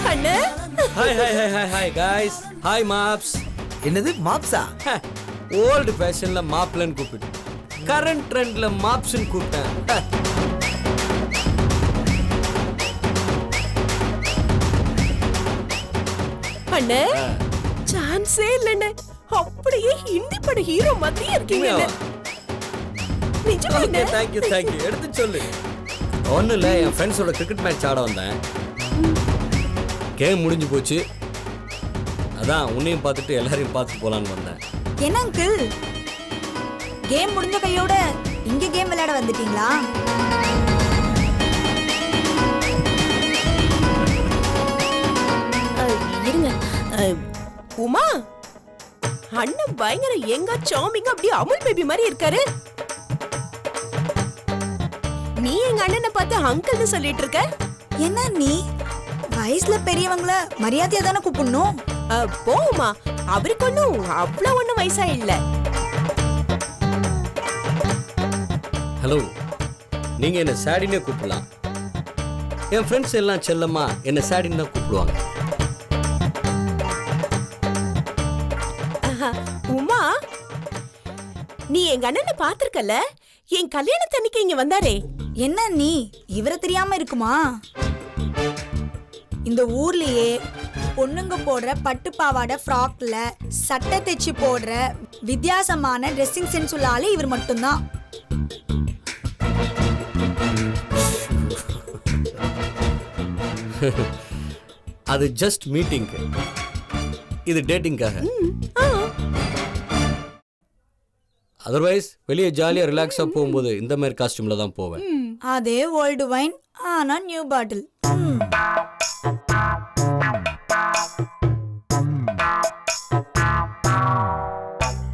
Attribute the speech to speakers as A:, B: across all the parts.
A: அண்ணே
B: hi guys. Hi mobs.
C: என்னது மாப்ஸா?
B: Old ஃபேஷன்ல மாப்லன்னு கூப்பிட்டு கரண்ட் ட்ரெண்ட்ல மாப்ஸ்ன்னு கூப்பிட்டேன்.
A: அண்ணே சான்ஸே இல்லண்ணே, அப்படியே ஹிந்தி பட ஹீரோ மாதிரியே இருக்கீங்க.
B: தேங்க்யூ எடுத்து சொல்லு. ஒன்றும் இல்லை, என் ஃப்ரெண்ட்ஸோட கிரிக்கெட் மேட்ச் ஆட வந்தேன். கேம் முடிஞ்சு போச்சு, அதான் உன்னையும் பார்த்துட்டு எல்லாரையும் பார்த்துட்டு போலான்னு வந்தேன்.
D: என்ன அங்கிள், கேம் முடிஞ்ச கையோட இங்க கேம் விளையாட வந்துட்டீங்களா?
A: இருங்க உமா, அண்ணன் பயங்கர எங்க சாமிங்க, அப்படியே அமுல் பேபி மாதிரி இருக்காரு. நீ எங்க அண்ணனை பார்த்து அங்கிள்னு சொல்லிட்டு இருக்க.
D: என்ன நீ வயசுல பெரியவங்கள மரியாதையா தானே கூப்பிடணும்.
A: போமா, அவருக்கு ஒன்னும் அவ்வளவு ஒன்னும் வயசா இல்ல.
B: ஹலோ, நீங்க என்ன சாடினே கூப்பிடலாம். என் ஃப்ரெண்ட்ஸ் எல்லாம் செல்லம்மா என்ன சாடின்னு தான் கூப்பிடுவாங்க.
A: உமா, நீ எங்க அண்ணனை பாத்திருக்கல, என் கல்யாணத்தன்னைக்கு இங்க வந்தாரே.
D: என்ன நீ இவரை தெரியாம இருக்குமா? இந்த ஊர்லயே பொண்ணுங்க போடுற பட்டு பாவாடை ஃப்ராக்ல சட்டை தைச்சு போடுற வித்தியாசமான ட்ரெஸ்ஸிங் சென்ஸ் உள்ள ஆளு இவர் மட்டும்தான்.
B: அது ஜஸ்ட் மீட்டிங்க்கு, இது டேட்டிங்காக. அதர்வைஸ் வெளியே ஜாலியா ரிலாக்ஸா போகும்போது இந்த மாதிரி காஸ்டியூம்ல தான் போவேன்.
D: அதே ஓல்டு வைன் ஆனா நியூ பாட்டில்.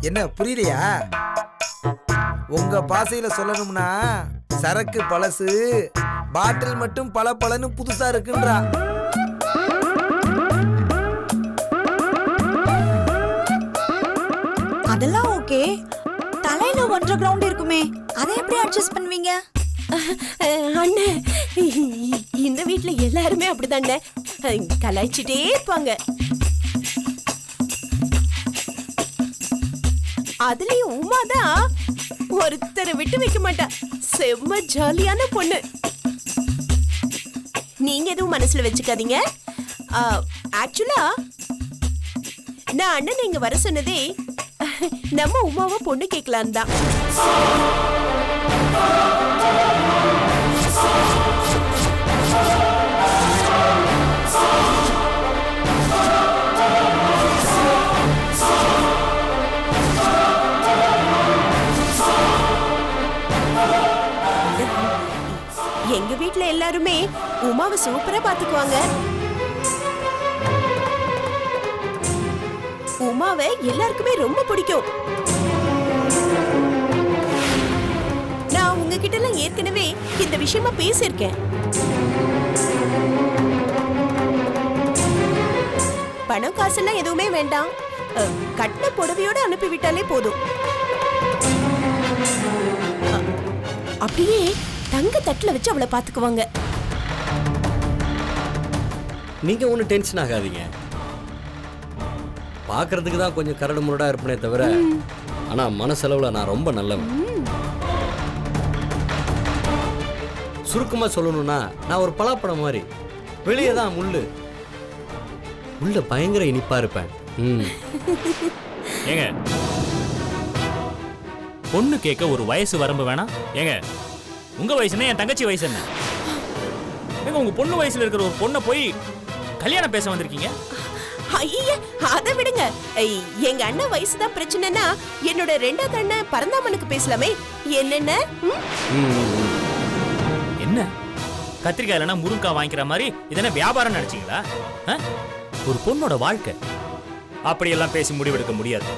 C: என்ன புரியலையா? உங்க பாசையில சொல்லணும்னா சரக்கு பழசு, பாட்டில் மட்டும் பல பலன்னு புதுசா இருக்குன்றா.
D: அதெல்லாம் ஓகே, தலையில 1.5 கிரவுண்ட் இருக்குமே, அதை எப்படி அட்ஜஸ்ட் பண்ணுவீங்க?
A: அண்ணே, இந்த வீட்டுல எல்லாருமே அப்படிதாங்க, கலாய்ச்சிட்டே இருப்பாங்க. அதுலயும் உமாதான் ஒருத்தரை விட்டு வைக்க மாட்டா, செம்ம ஜாலியான பொண்ணு. நீங்க எதுவும் மனசுல வச்சுக்காதீங்க. ஆக்சுவலா நான் அண்ணன் இங்க வர சொன்னதே நம்ம உமாவை பொண்ணு கேட்கலான் தான். எங்க வீட்ல எல்லாருமே உமாவை சூப்பரா பாத்துக்குவாங்க. உமாவை எல்லாருக்குமே ரொம்ப பிடிக்கும். நான் உங்ககிட்ட எல்லாம் ஏற்கனவே இந்த விஷயமா பேசியிருக்கேன். பணம் காசெல்லாம் எதுவுமே வேண்டாம், கட்டின புடவையோட அனுப்பிவிட்டாலே போதும். அப்படியே தங்க தட்டுல வச்சு அவளை பாத்துக்குவாங்க.
B: நீங்க ஒன்றும் டென்ஷன் ஆகாதீங்க. பார்க்கறதுக்கு தான் கொஞ்சம் கரடு முரடா இருப்பனே தவிர, ஆனா மனசளவுல நான் ரொம்ப நல்லவன். சுருக்கமா சொல்லணும்னா நான் ஒரு பலாப்பழம் மாதிரி, வெளியே தான் முள்ளு, உள்ள பயங்கர இனிப்பா இருப்பேன்.
E: ஏங்க, பொண்ணு கேட்க ஒரு வயசு வரம்பு வேணாம்? ஏங்க, உங்க வயசுனா என் தங்கச்சி வயசு என்ன? ஏங்க, உங்க பொண்ணு வயசுல இருக்கிற ஒரு பொண்ணை போய் கல்யாணம் பேச வந்திருக்கீங்க?
A: ஐய, அதை விடுங்க. எங்க அண்ணன் வயசுதான் பிரச்சனைனா என்னோட 2வது அண்ணன் பரந்தாமனுக்கு பேசலாமே. என்னென்ன
E: என்ன கத்திரிக்காய் இல்லைன்னா முருங்கா வாங்கிக்கிற மாதிரி இதென்ன வியாபாரம் நினைச்சீங்களா? ஒரு பொண்ணோட வாழ்க்கை அப்படியெல்லாம் பேசி முடிவெடுக்க முடியாது.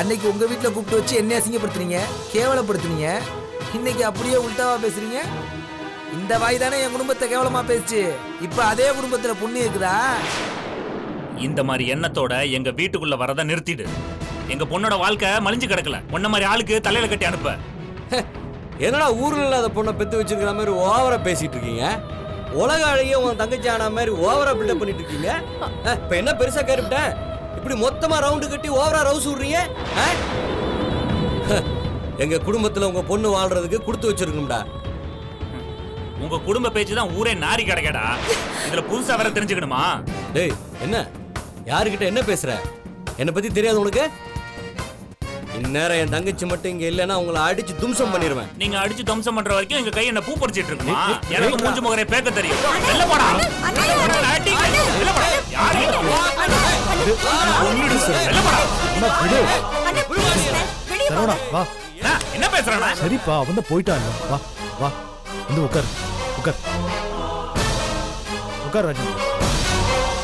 C: அன்னைக்கு உங்க வீட்டுல கூப்பிட்டு வச்சு என்ன அசிங்கப்படுத்துனீங்க, கேவலப்படுத்துனீங்க. இன்னைக்கு அப்படியே உள்டாவா பேசுறீங்க. இந்த வாய் தானே என் குடும்பத்தை கேவலமா பேசுச்சு. இப்ப அதே குடும்பத்துல புண்ணி இருக்குதா?
E: இந்த மாதிரி எண்ணத்தோட எங்க வீட்டுக்குள்ள வரத நிறுத்திடு. எங்க பொண்ணோட வாழ்க்கை மலிஞ்சு கிடக்கல. உன்ன மாதிரி ஆளுக்கு தலையில கட்டி அனுப்ப.
B: என்னடா ஊர்ல இல்லாத பொண்ணை பெத்து வச்சிருக்கிற மாதிரி ஓவரா பேசிட்டு இருக்கீங்க? உலக அழகிய உன் தங்கச்சி ஆன மாதிரி ஓவரா பில்டப் பண்ணிட்டு இருக்கீங்க. இப்ப என்ன பெருசா கேட்டுட்டேன்? இப்படி மொத்தமா ரவுண்டு கட்டி ஓவரா ரவுஸ் விடுறீங்க. எங்க குடும்பத்துல உங்க பொண்ணு வாழ்றதுக்கு கொடுத்து வச்சிருக்கோம்டா.
E: உங்க குடும்ப பேச்சு தான் ஊரே நாரி கிடக்கடா. இதுல புதுசா வேற தெரிஞ்சுக்கணுமா?
B: டேய் என்ன யாருக்கிட்ட என்ன பேசுற? என்னை பத்தி தெரியாது உனக்கு? இந்நேரம் என் தங்கச்சி மட்டும் இங்க இல்லைன்னா உங்களை அடிச்சு தும்சம் பண்ணிடுவேன்.
E: நீங்க அடிச்சு தம்சம் பண்ற வரைக்கும் எங்க கை என்ன பூ பறிச்சிட்டு இருக்குமா? எனக்கு மூஞ்சி முகரே பேக்க தெரியும். வெளில போடா. வெளில போடா. யாரு? வெளில போடா.
F: சரவணா வா.
E: என்ன பேசுறானா?
F: சரிப்பா அவன் தான் போயிட்டான். வா வா வந்து உட்கார் உட்கார் உட்கார் ராஜு.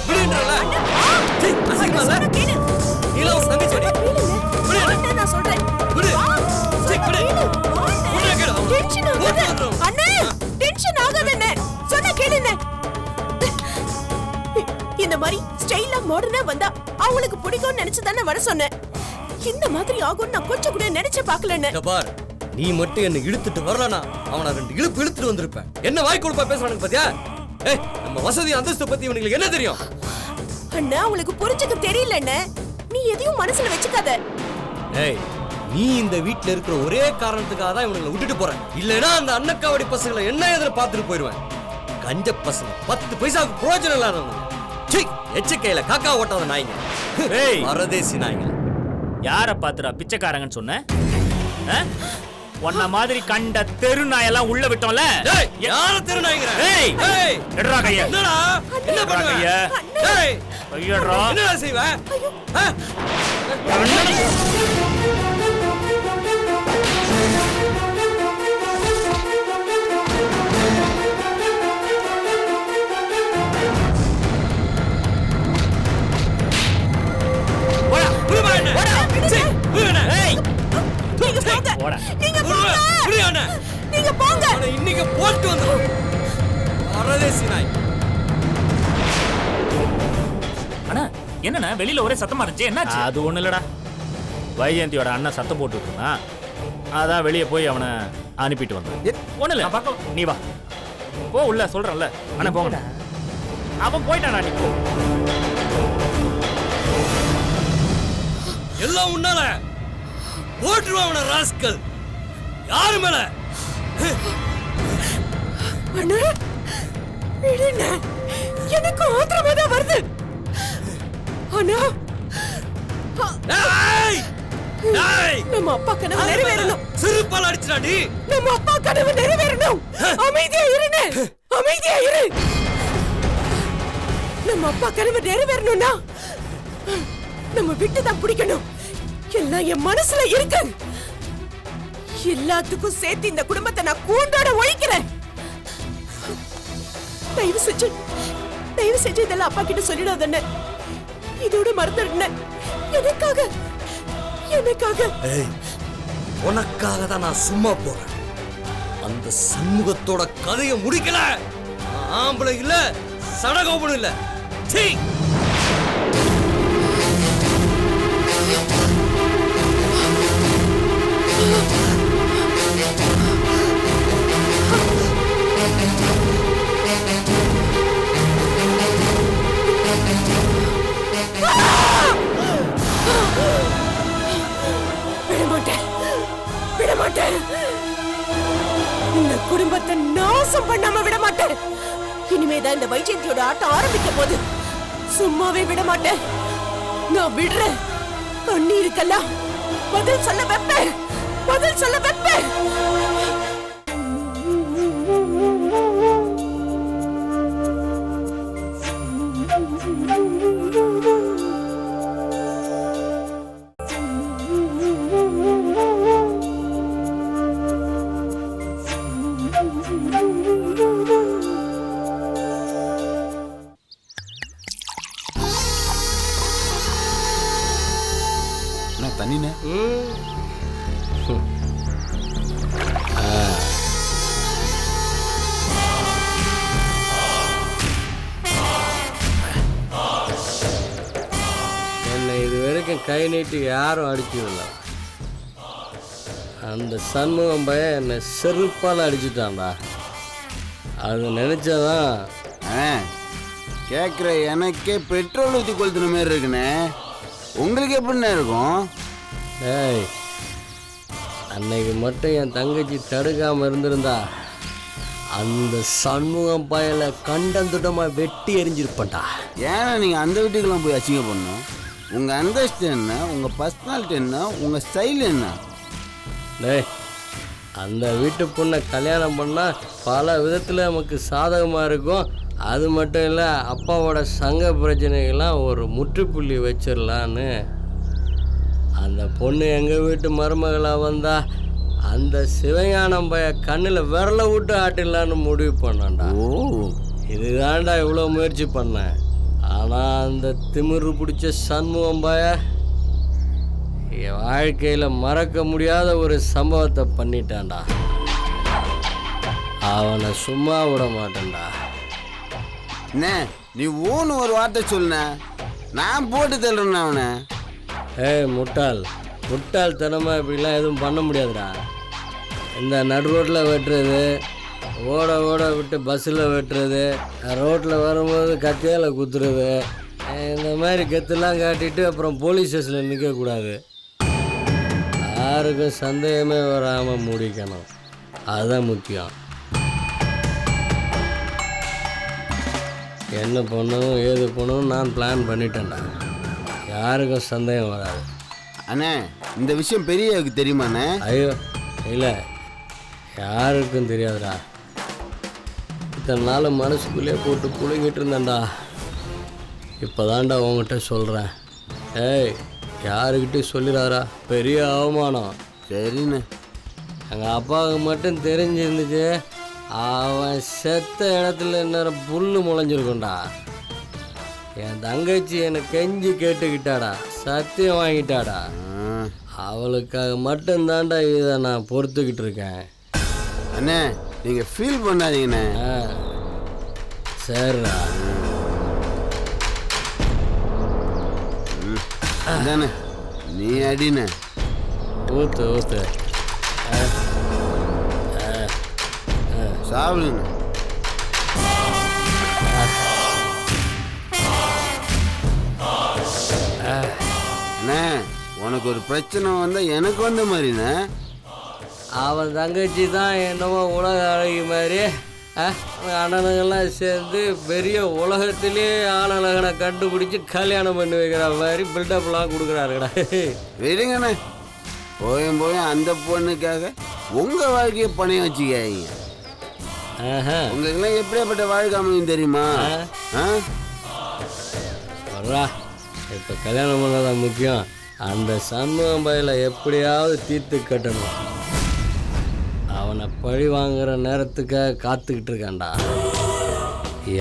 B: விடுன்றல. டேய் அசிங்கமா இல்ல? நீல உன் தங்கச்சி அடி.
A: விடு நான் சொல்றேன்.
B: விடு. டேய் விடு.
A: டென்ஷன் ஆகாத. அண்ணே டென்ஷன் ஆகாதண்ணே. சொன்னா கேளுண்ணே. இந்த மாதிரி ஸ்டைலா மாடர்னா வந்தா அவங்களுக்கு பிடிக்கும்னு நினைச்சு தானே வர சொன்னேன். இந்த மாதிரி ஆகும்னு நான் கொஞ்சம் கூட நினைச்சு பார்க்கலண்ணே.
B: பார் நீ மட்டும் என்ன இழுத்துட்டு வரலனா அவனை 2 இழுப்பு இழுத்துட்டு வந்திருப்பேன். என்ன வாய் கொடுப்பா பேசுறானுங்க பாத்தியா? ஏய் நம்ம வசதி அந்தஸ்து பத்தி இவங்களுக்கு என்ன தெரியும்?
A: அண்ணா உங்களுக்கு புரிஞ்சுக்க தெரியலண்ணே. நீ எதையும் மனசுல வச்சுக்காத.
B: ஏய் நீ இந்த வீட்ல இருக்கிற ஒரே காரணத்துக்காக தான் இவங்களை விட்டுட்டு போறேன். இல்லைன்னா அந்த அன்னக்காவடி பசங்களை என்ன எதிர பார்த்துட்டு போயிடுவேன். கஞ்ச பசங்க 10 பைசாவுக்கு பிரயோஜனம் இல்லாதவங்க. சீ எச்சக்கையில காக்கா ஓட்டாத நாய்ங்க.
E: ஏய்
B: பரதேசி நாய்ங்க.
E: யார பாத்துறா பிச்சைக்காரங்கன்னு சொன்ன? உன்ன மாதிரி கண்ட தெரு நாயெல்லாம் உள்ள விட்டோம்ல.
B: ஏய் யார தெரு நாய்ங்கற?
E: ஏய்
B: ஏய்
E: எடுறா கைய.
B: என்னடா என்ன பண்ணுவ? ஏய்
E: கையடறா.
B: என்னடா செய்வ?
E: போடா.
B: போடா. சீ போடா.
E: ஏய்
A: நீங்க போங்க.
E: போடா.
A: நீங்க போங்க.
B: புரியானே?
A: நீங்க போங்க.
B: அவனை இன்னைக்கு போட்டு வந்து பரதேசி நாய்.
E: அண்ணா என்னண்ணா வெளியில ஒரே சத்தமா இருந்துச்சு, என்னாச்சு? அது ஒண்ணு இல்லடா, வைஜெயந்தியோட அண்ணன் சத்தம் போட்டுட்டு இருந்தான். அதான் வெளியே போய் அவனை அனுப்பிட்டு வந்தேன். ஒண்ணு இல்ல, நீ வா போ உள்ள. சொல்றேன்ல அண்ணா போங்கடா. அவன் போயிட்டானா, நீ போ.
B: எல்லாம் உன்னால போட்டுருவான் அவனை ராஸ்கல். யாரு மேல?
A: அண்ணா விடுண்ணே. எனக்கு ஆத்திரமா தான் வருது. அண்ணா
B: ஏய் ஏய்
A: நம்ம அப்பா கனவு நிறைவேறணும்.
B: சிறுபால் அடிச்சுடாடி.
A: நம்ம அப்பா கனவு நிறைவேறணும். அமைதியா இருண்ணே. அமைதியா இரு. நம்ம அப்பா கனவு நிறைவேறணும்னா நம்ம விட்டு தான் பிடிக்கணும். எல்லாம் என் மனசுல இருக்கு. எல்லாத்துக்கும் சேர்த்து இந்த குடும்பத்தை நான் கூண்டோட ஒழிக்கிறேன். தயவு செஞ்சு இதெல்லாம் அப்பா கிட்ட சொல்லிடாதண்ணே. இதோட மறந்துடுண்ணே. எனக்காக
B: ஏய் உனக்காக தான் நான் சும்மா போறேன். அந்த சண்முகத்தோட கதையை முடிக்கல. நான் ஆம்பளை இல்ல, சடகோபனும் இல்ல. சீ
A: விடமாட்டேன். இந்த குடும்பத்தை நாசம் பண்ணாம விடமாட்டேன். இனிமேதான் இந்த வைஜெயந்தியோட ஆட்டம் ஆரம்பிக்க போகுது. சும்மாவே விடமாட்டேன். நான் விடுறேன். தண்ணி இருக்கல்ல, பதில் சொல்ல வைப்பேன்.
G: தண்ணினே
B: என்னை இது வரைக்கும் கை நீட்டி யாரும் அடிக்கவில்லை. அந்த சண்முகம் பையன் என்னை செருப்பால் அடிச்சுட்டான்டா. அது நினைச்சாதான்
G: கேட்குற எனக்கே பெட்ரோல் ஊற்றி கொளுத்துன மாதிரி இருக்குண்ணே. உங்களுக்கு எப்படிண்ணே இருக்கும்?
B: ஏய், அன்னைக்கு மட்டும் என் தங்கச்சி தடுக்காமல் இருந்திருந்தா அந்த சண்முகம் பயலை கண்டந்துட்டமாக வெட்டி எரிஞ்சிருப்பேன்டா.
G: ஏன்னா நீங்கள் அந்த வீட்டுக்கெல்லாம் போய் அச்சிங்க பண்ணணும்? உங்கள் அந்தஸ்து என்ன, உங்கள் பர்சனாலிட்டி என்ன, உங்கள் ஸ்டைல் என்ன?
B: டேய், அந்த வீட்டு பொண்ணை கல்யாணம் பண்ணால் பல விதத்தில் நமக்கு சாதகமாக இருக்கும். அது மட்டும் இல்லை, அப்பாவோட சங்க பிரச்சனைகள்லாம் ஒரு முற்றுப்புள்ளி வச்சிடலான்னு அந்த பொண்ணு எங்கள் வீட்டு மருமகளாக வந்தா அந்த சிவஞானம் பைய கண்ணில் விரல விட்டு ஆட்டிடலான்னு முடிவு பண்ணான்டா. இதுதான்டா இவ்வளோ முயற்சி பண்ணேன். ஆனால் அந்த திமிரு பிடிச்ச சண்முகம் பய என் வாழ்க்கையில் மறக்க முடியாத ஒரு சம்பவத்தை பண்ணிட்டான்டா. அவனை சும்மா விட மாட்டேன்டா.
G: என்ன நீ ஊன்னு ஒரு வார்த்தை சொல்லுண்ண, நான் போட்டு தள்ளுறேன் அவனை.
B: ஏய் முட்டாள்தனமாக இப்படிலாம் எதுவும் பண்ண முடியாதுடா. இந்த நடு ரோட்டில் வெட்டுறது, ஓட விட்டு பஸ்ஸில் வெட்டுறது, ரோட்டில் வரும்போது கத்தியால் குத்துறது, இந்த மாதிரி கெத்துலாம் காட்டிட்டு அப்புறம் போலீஸ் ஸ்டேஷனில் நிற்கக்கூடாது. யாருக்கும் சந்தேகமே வராமல் முடிக்கணும். அதுதான் முக்கியம். என்ன பண்ணணும் ஏது பண்ணணும் நான் பிளான் பண்ணிட்டேன்டா. யாருக்கும் சந்தேகம் வராது.
G: அண்ணே, இந்த விஷயம் பெரியவுக்கு தெரியுமாண்ணே?
B: ஐயோ இல்லை, யாருக்கும் தெரியாதுடா. இத்தனை நாள் மனசுக்குள்ளே போட்டு புழுங்கிட்டு இருந்தேன்டா. இப்போ தான்டா உங்ககிட்ட சொல்கிறேன். ஏய், யாருக்கிட்டையும் சொல்லிடாதா, பெரிய அவமானம்.
G: சரிண்ணே.
B: எங்கள் அப்பாவுக்கு மட்டும் தெரிஞ்சிருந்துச்சு, அவன் செத்த இடத்துல என்ன புல்லு முளைஞ்சிருக்கும்டா. என் தங்கச்சி என்னை கெஞ்சி கேட்டுக்கிட்டாடா, சத்தியம் வாங்கிட்டாடா. அவளுக்காக மட்டும்தான்டா இதை நான் பொறுத்துக்கிட்டு இருக்கேன்.
G: அண்ணே, நீங்கள் ஃபீல் பண்ணாதீங்கண்ணே.
B: சரிடா.
G: அதானே, நீ அடிண்ணே.
B: ஊத்து
G: சாப்பிடுங்க. அண்ணே, உனக்கு ஒரு பிரச்சனை வந்தால் எனக்கு வந்த மாதிரிண்ணே.
B: அவன் தங்கச்சி தான் என்னமோ உலக அழகி மாதிரி அண்ணனுங்கெல்லாம் சேர்ந்து பெரிய உலகத்திலே ஆணழகனை கண்டுபிடிச்சி கல்யாணம் பண்ணி வைக்கிற மாதிரி பில்டப்லாம் கொடுக்குறாருடா.
G: விடுங்கண்ணே, போயும் அந்த பொண்ணுக்காக உங்கள் வாழ்க்கையை பணையம் வச்சுக்காதீங்க. உங்களுக்குலாம் எப்படியாப்பட்ட வாழ்க்கை அமையும் தெரியுமா?
B: வர்றா, இப்போ கல்யாணம் பண்ணதான் முக்கியம். அந்த சண்முகம் பயில எப்படியாவது தீர்த்து கட்டணும். அவனை பழி வாங்குற நேரத்துக்காக காத்துக்கிட்டு இருக்கான்டா.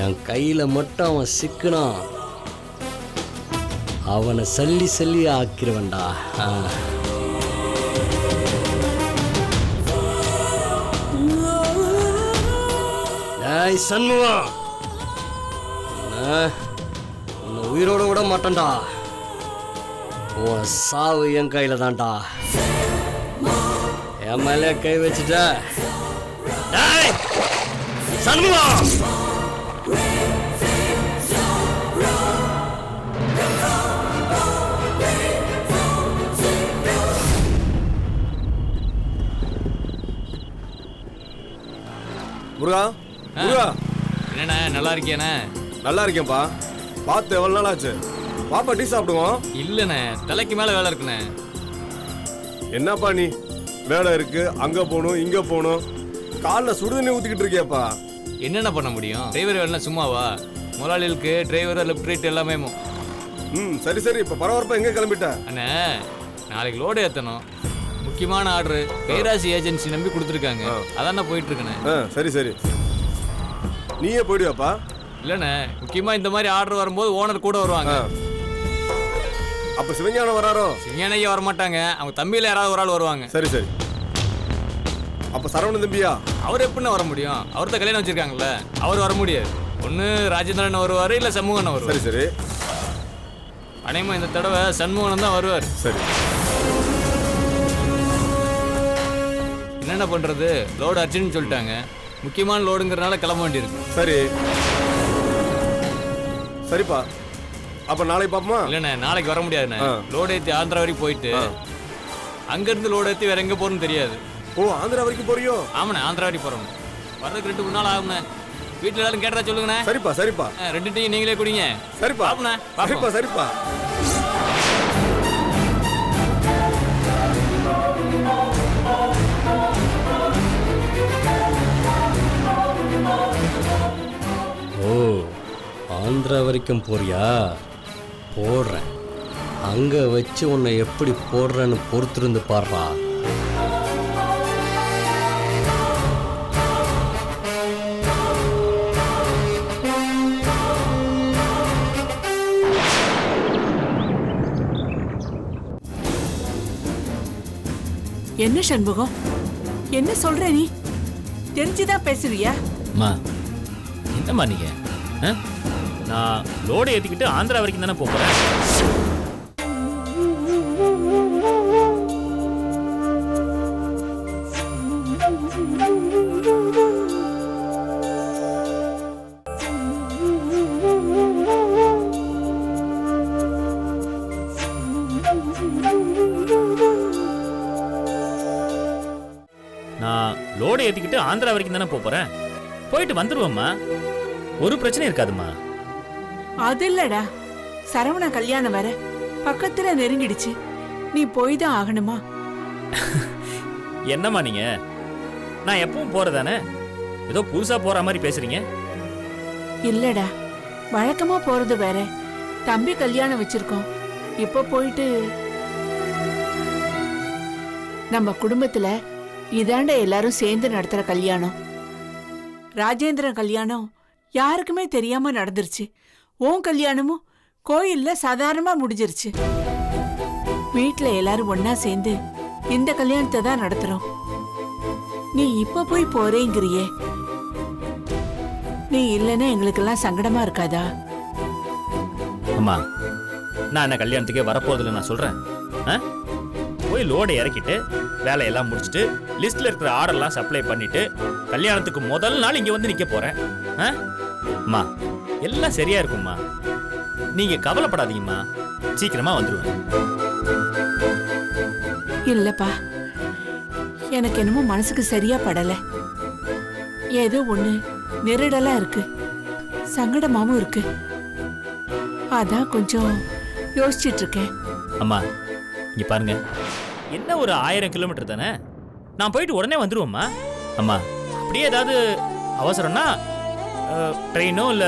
B: என் கையில் மட்டும் அவன் சிக்கணும், அவனை சல்லி ஆக்கிடுவேன்டா. சண்முகம், உன்னை உயிரோட விட மாட்டேன்டா. உன் சாவு என் கையில தான்டா. என் மேலே கை வச்சுட்ட சண்முகம்.
H: முருகா, முருகா,
E: என்னண்ணே நல்லா இருக்கியாண்ணே?
H: நல்லா இருக்கேன்ப்பா. பார்த்து எவ்வளோ நாள் ஆச்சு? பாப்பா டீ சாப்பிடுவோம்.
E: இல்லைண்ணே, தலைக்கு மேலே வேலை இருக்குண்ணே.
H: என்னப்பா நீ, வேலை இருக்கு, அங்கே போகணும் இங்கே போகணும், காலில் சுடுதண்ணி ஊற்றிக்கிட்டு இருக்கியாப்பா.
E: என்னென்ன பண்ண முடியும்? டிரைவர் வேலைனா சும்மாவா? முதலாளிகளுக்கு டிரைவர் லெஃப்ட் ரைட் எல்லாமே.
H: சரி சரி, இப்போ பரபரப்பா எங்கே கிளம்பிட்ட?
E: அண்ணே, நாளைக்கு லோடு ஏற்றணும், முக்கியமான ஆர்டரு கைராசி ஏஜென்சி நம்பி கொடுத்துருக்காங்க. அதான் போயிட்டு இருக்கேண்ணே.
H: சரி சரி, நீயே போயிடுவாப்பா?
E: இல்லைண்ணே, முக்கியமாக இந்த மாதிரி ஆர்டர் வரும்போது ஓனர் கூட வருவாங்க.
H: அப்போ சிவஞானம் வராரோ?
E: சிவஞானையே வரமாட்டாங்க, அவங்க தம்பியில் யாராவது ஒரு ஆள் வருவாங்க.
H: சரி சரி, அப்போ சரவணன் தம்பியா?
E: அவர் எப்படின்னு வர முடியும்? அவர்தான் கல்யாணம் வச்சிருக்காங்கல்ல, அவர் வர முடியாது. ஒன்று ராஜேந்திரன் வருவார், இல்லை சண்முகன் வருவார்.
H: சரி சரி,
E: அநேகமாக இந்த தடவை சண்முகன் தான் வருவார்.
H: சரி.
I: என்னண்ணா பண்றது, லோடு அர்ஜென்ட்னு சொல்லிட்டாங்க. முக்கியமான லோடுங்கிறனால கிளம்ப வேண்டியிருக்கு.
H: சரி சரிப்பா, அப்ப நாளைக்கு பாப்போமா?
I: இல்லண்ணே, நாளைக்கு வர முடியாதுண்ணே. லோடு ஏற்றி ஆந்திரா வரைக்கும் போயிட்டு அங்கேருந்து லோடு ஏற்றி வேற எங்கே போகணும்னு தெரியாது.
H: ஓ, ஆந்திரா வரைக்கும் போறியோ?
I: ஆமாண்ணே, ஆந்திரா வரைக்கும் போகிறோம். வர்றதுக்கு 2-3 நாள் ஆகுண்ணே. வீட்டில் எல்லாரும் கேட்டதா சொல்லுங்கண்ணே.
H: சரிப்பா சரிப்பா.
I: 2 டீ நீங்களே குடிங்க.
H: சரிப்பா
I: பாப்பண்ணே.
H: சரிப்பா சரிப்பா.
B: ஓ, ஆந்திரா வரைக்கும் போறியா? போடுறேன். அங்கே வச்சு உன்னை எப்படி போடுறேன்னு பொறுத்திருந்து பாடுறா.
A: என்ன சண்முகம், என்ன சொல்ற நீ? தெரிஞ்சுதான் பேசுறியா?
E: அம்மா, என்னம்மா நீங்க? நான் லோடு ஏற்றிக்கிட்டு ஆந்திரா வரைக்கும் தானே போகிறேன். நான் லோடு ஏற்றிக்கிட்டு ஆந்திரா வரைக்கும் தானே போகிறேன். போயிட்டு வந்துடுவோம்மா, ஒரு பிரச்சனை இருக்காதும்மா.
A: அது இல்லடா, சரவணா கல்யாணம் வர பக்கத்துல நெருங்கிடுச்சு. நீ போய் தான் ஆகணுமா?
E: என்னம்மா நீங்க? நான் எப்பவும் போறதானே, ஏதோ புதுசா போற மாதிரி பேசுறீங்க.
A: இல்லடா, வழக்கமா போறது வேற. தம்பி கல்யாணம் வச்சிருக்கோம். இப்ப போயிட்டு நம்ம குடும்பத்துல இதாண்ட எல்லாரும் சேர்ந்து நடத்துற கல்யாணம். ராஜேந்திரன் கல்யாணம் யாருக்குமே தெரியாம நடந்துருச்சு. உன் கல்யாணமும் கோயில்ல சாதாரணமா முடிஞ்சிருச்சு. வீட்டுல எல்லாரும் ஒன்னா சேர்ந்து இந்த கல்யாணத்தை தான் நடத்துறோம். நீ இப்ப போய் போறேங்கிறியே, நீ இல்லைன்னா எங்களுக்கெல்லாம் சங்கடமா இருக்காதா?
E: அம்மா, நான் என்ன கல்யாணத்துக்கே வரப்போதில்லை நான் சொல்றேன். போய் லோடை இறக்கிட்டு வேலையெல்லாம் முடிச்சுட்டு லிஸ்ட்ல இருக்கிற ஆர்டர்லாம் சப்ளை பண்ணிட்டு கல்யாணத்துக்கு முதல் நாள் இங்க வந்து நிக்க போறேன். அம்மா, எல்லாம் சரியா இருக்கும்மா, நீங்க கவலைப்படாதீங்கம்மா, சீக்கிரமா வந்துருவேன்.
A: இல்லப்பா, எனக்கு என்னமோ மனசுக்கு சரியா படல. ஏதோ ஒண்ணு நெருடலா இருக்கு, சங்கடமாவும் இருக்கு. அதான் கொஞ்சம் யோசிச்சுட்டு இருக்கேன்.
E: அம்மா, இங்க பாருங்க, என்ன ஒரு 1000 கிலோமீட்டர் தானே, நான் போயிட்டு உடனே வந்துருவோம்மா. அம்மா, அப்படியே ஏதாவது அவசரம்னா ட்ரெயினோ இல்ல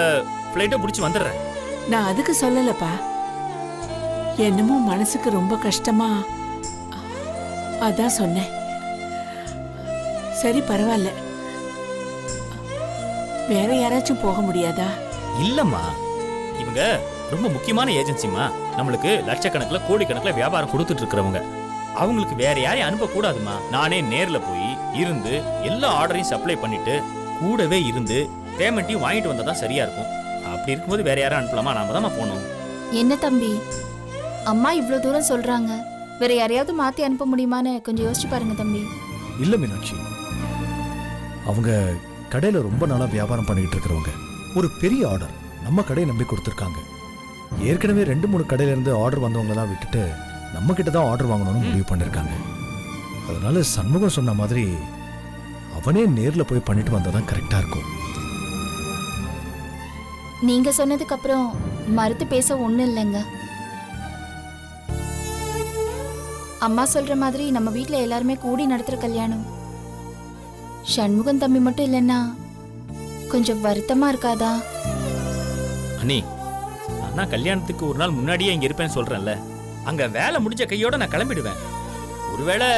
E: ஃப்ளைட்டோ பிடிச்சி வந்துடுறேன்.
A: நான் அதுக்கு சொல்லலப்பா, என்னமோ மனசுக்கு ரொம்ப கஷ்டமா அதான் சொன்னேன். சரி, பரவாயில்ல. வேற யாராச்சும் போக முடியாதா?
E: இல்லம்மா, இவங்க ரொம்ப முக்கியமான ஏஜென்சிமா, நம்மளுக்கு லட்சக்கணக்கில் கோடிக்கணக்கில் வியாபாரம் கொடுத்துட்டு இருக்கிறவங்க. அவங்களுக்கு வேற யாரையும் அனுப்பக்கூடாதுமா. நானே நேர்ல போய் இருந்து எல்லா ஆர்டரையும் சப்ளை பண்ணிட்டு கூடவே இருந்து பேமெண்ட்டையும் வாங்கிட்டு வந்தா தான் சரியா இருக்கும். அப்படி இருக்கும்போது வேற யாரும் அனுப்பலாமா? நாம தான் போகணும்.
J: என்ன தம்பி, அம்மா இவ்வளோ தூரம் சொல்றாங்க, வேற யாரையாவது மாத்தி அனுப்ப முடியுமான்னு கொஞ்சம் யோசிச்சு பாருங்க தம்பி.
F: இல்ல மீனாட்சி, அவங்க கடையில ரொம்ப நாளா வியாபாரம் பண்ணிட்டு இருக்கிறவங்க. ஒரு பெரிய ஆர்டர் நம்ம கடையை நம்பி கொடுத்துருக்காங்க. ஏற்கனவே 2-3 கடையில இருந்து ஆர்டர் வந்தவங்களெல்லாம் விட்டுட்டு நம்ம கிட்ட தான் ஆர்டர் வாங்கணும்னு முடிவு பண்ணிருக்காங்க. அதனால சண்முகம் சொன்ன மாதிரி அவனே நேர்ல போய் பண்ணிட்டு வந்தாதான் கரெக்டா இருக்கும்.
J: நீங்க சொன்னதுக்கு அப்புறம் மறுத்து பேச ஒண்ணும் இல்லைங்க. அம்மா சொல்ற மாதிரி நம்ம வீட்ல எல்லாருமே கூடி நடத்துற கல்யாணம். சண்முகம் தம்பி மட்டும் இல்லைன்னா கொஞ்சம் வருத்தமா இருக்காதா?
E: அண்ணி, நான் கல்யாணத்துக்கு ஒரு நாள் முன்னாடியே இங்க இருப்பேன்னு சொல்றேன்ல, அங்க வேலை முடிஞ்ச கையோட நான் கிளம்பிடுவேன். ஒருவேளை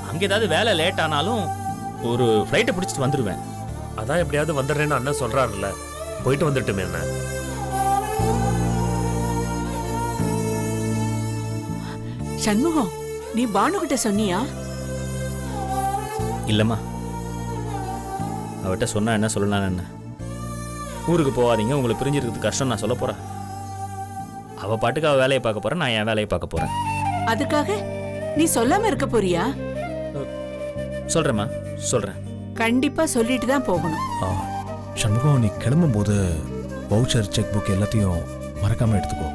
E: அங்க ஏதாவது வேலை லேட் ஆனாலும் ஒரு ஃப்ளைட்டை பிடிச்சிட்டு வந்துடுவேன்.
K: அதான் எப்படியாவது வந்துடுறேன்னு அண்ணன் சொல்றாருல்ல, போயிட்டு வந்துட்டுமே. என்ன
A: சண்முகம், நீ பானு கிட்ட சொன்னியா?
E: இல்லம்மா, அவட்ட சொன்னா என்ன சொல்லலாம்? என்ன ஊருக்கு போகாதீங்க, உங்களுக்கு பிரிஞ்சிருக்கிறது கஷ்டம் நான் சொல்ல போறேன். அவ பாட்டுக்கு அவ வேலையை பார்க்க போறேன், நான் என் வேலையை பார்க்க போறேன்.
A: அதுக்காக நீ சொல்லாம இருக்க போறியா?
E: சொல்றேம்மா, சொல்றேன்.
L: கண்டிப்பா சொல்லிட்டு தான் போகணும்.
F: சண்முகம், நீ கிளம்பும்போது வவுச்சர் செக் புக் எல்லாத்தையும் மறக்காம எடுத்துக்கோ.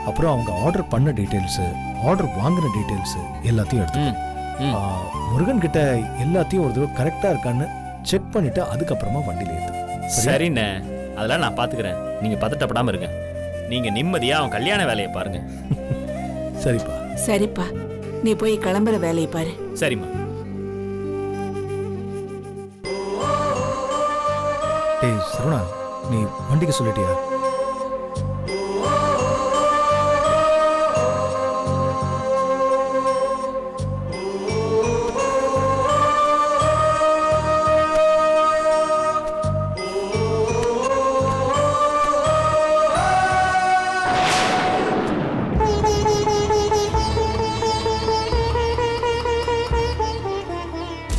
F: அப்புறம் அவங்க ஆர்டர் பண்ண டீட்டெயில்ஸு, ஆர்டர் வாங்கின டீட்டெயில்ஸு எல்லாத்தையும் எடுத்துக்கோ. முருகன் கிட்ட எல்லாத்தையும் ஒரு தடவை கரெக்டா இருக்கான்னு செக் பண்ணிட்டு அதுக்கப்புறமா வண்டியில ஏத்து.
E: சரிண்ணே, அதெல்லாம் நான் பாத்துக்கிறேன். நீங்க பதட்டப்படாம இருங்க. நீங்க நிம்மதியா அவன் கல்யாண வேலையை பாருங்க.
F: சரிப்பா.
L: சரிப்பா, நீ போய் கிளம்புற வேலையை பாரு.
E: சரிம்மா.
F: டேய் சரவணா, நீ வண்டிக்கு சொல்லிட்டியா?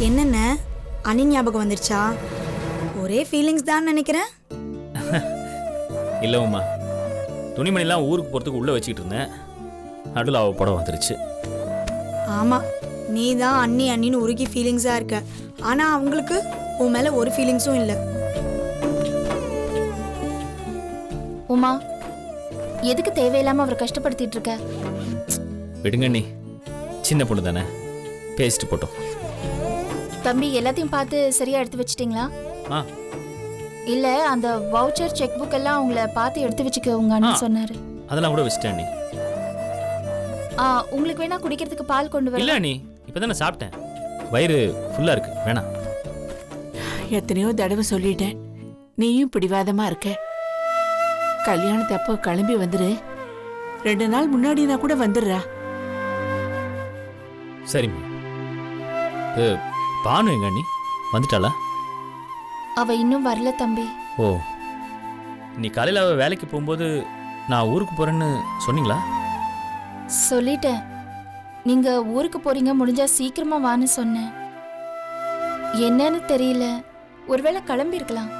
D: என்னென்ன அனி ஞாபகம் வந்துருச்சா? ஒரே ஃபீலிங்ஸ் தான் நினைக்கிறேன்.
E: இல்ல உமா, துணிமணிலாம் ஊருக்கு போறதுக்கு உள்ள வச்சுக்கிட்டு இருந்தேன். நடுவில் அவ படம் வந்துருச்சு.
D: ஆமா, நீ தான் அண்ணி அண்ணின்னு உருகி ஃபீலிங்ஸா இருக்க. ஆனா அவங்களுக்கு உன் மேல ஒரு ஃபீலிங்ஸும் இல்லை.
J: உமா, எதுக்கு தேவையில்லாம அவரை கஷ்டப்படுத்திட்டு இருக்க?
E: விடுங்க நீ, சின்ன பொண்ணு தானே, பேசிட்டு போட்டோம்.
J: தம்பி, எல்லாத்தையும் பார்த்து சரியா எடுத்து வச்சிட்டீங்களா? இல்ல, அந்த வவுச்சர் செக் புக் எல்லாம் உங்களை பார்த்து எடுத்து வச்சுக்க உங்க அண்ணன் சொன்னாரு.
E: அதெல்லாம் கூட வச்சிட்டேன் நீ.
J: உங்களுக்கு வேணா குடிக்கிறதுக்கு பால் கொண்டு வர?
E: இல்ல நீ, இப்பதானே சாப்பிட்டேன், வயிறு ஃபுல்லா இருக்கு, வேணாம்.
L: எத்தனையோ தடவை சொல்லிட்டேன், நீயும் பிடிவாதமா இருக்க. கல்யாணத்தப்போ கிளம்பி வந்துரு. 2 நாள் முன்னாடினா கூட வந்துடுறா.
E: சரிம்மா. பானு எங்க நீ வந்துட்டாளா?
J: அவ இன்னும் வரல தம்பி.
E: ஓ, நீ காலையில் அவ வேலைக்கு போகும்போது நான் ஊருக்கு போறேன்னு சொன்னீங்களா?
J: சொல்லிட்டேன். நீங்க ஊருக்கு போறீங்க, முடிஞ்சா சீக்கிரமா வான்னு சொன்னேன். என்னன்னு தெரியல, ஒருவேளை கிளம்பி இருக்கலாம்.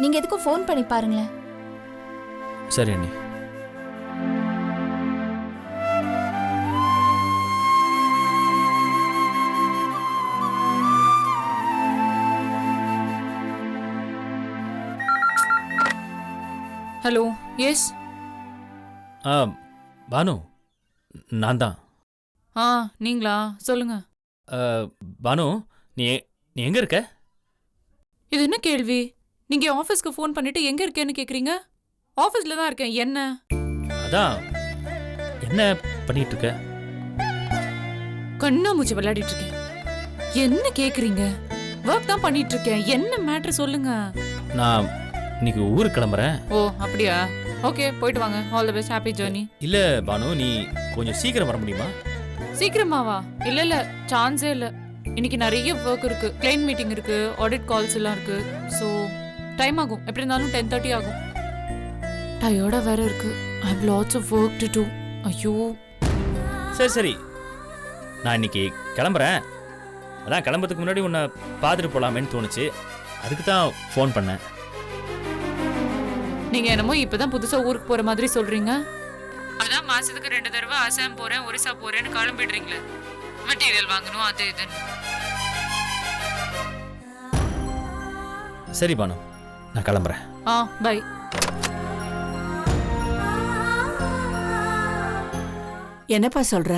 J: நீங்க எதுக்கும் ஃபோன் பண்ணி பாருங்களேன்.
E: சரி அண்ணி.
M: Hello, S.
E: பானு, நான் தான்.
M: நீங்களா? சொல்லுங்க.
E: பானு, நீ நீ எங்க இருக்க?
M: இது என்ன கேள்வி? நீங்க ஆஃபீஸ்க்கு ஃபோன் பண்ணிட்டு எங்க இருக்கேன்னு கேக்குறீங்க? ஆஃபீஸ்ல தான் இருக்கேன். என்ன?
E: அதான், என்ன பண்ணிட்டு இருக்க?
M: கண்ணாமூச்சி விளையாடிட்டு இருக்கேன். என்ன கேக்குறீங்க? ஒர்க் தான் பண்ணிட்டு இருக்கேன். என்ன மேட்டர் சொல்லுங்க.
E: நான் இன்னைக்கு ஊருக்கு கிளம்புறேன்.
M: ஓ அப்படியா? ஓகே, போயிட்டு வாங்க. All the best, happy journey.
E: இல்ல பானு, நீ கொஞ்சம் சீக்கிரம் வர முடியுமா?
M: சீக்கிரமாவா? இல்ல, சான்ஸே இல்ல. இன்னைக்கு நிறைய ஒர்க் இருக்கு. கிளைண்ட் மீட்டிங் இருக்கு, ஆடிட் கால்ஸ் எல்லாம் இருக்கு. ஸோ டைம் ஆகும். எப்படி இருந்தாலும் 10:30 ஆகும். டயர்டா வேற இருக்கு. I have lots of work to do. ஐயோ.
E: சரி, நான் இன்னைக்கு கிளம்புறேன். அதான் கிளம்புறதுக்கு முன்னாடி உன்னை பார்த்துட்டு போலாமேன்னு தோணுச்சு. அதுக்கு தான் ஃபோன் பண்ணேன்.
M: நீங்க என்னமோ இப்பதான் புதுசா ஊருக்கு போற மாதிரி சொல்றீங்க. அதான் மாசத்துக்கு 2 தடவை அசாம் போறேன், ஒரிசா போறேன்னு கிளம்பிடுறீங்களே. மெட்டீரியல் வாங்கணும், அது இதுன்னு.
E: சரி பானு, நான் கிளம்புறேன்.
M: பை.
L: என்னப்பா சொல்ற?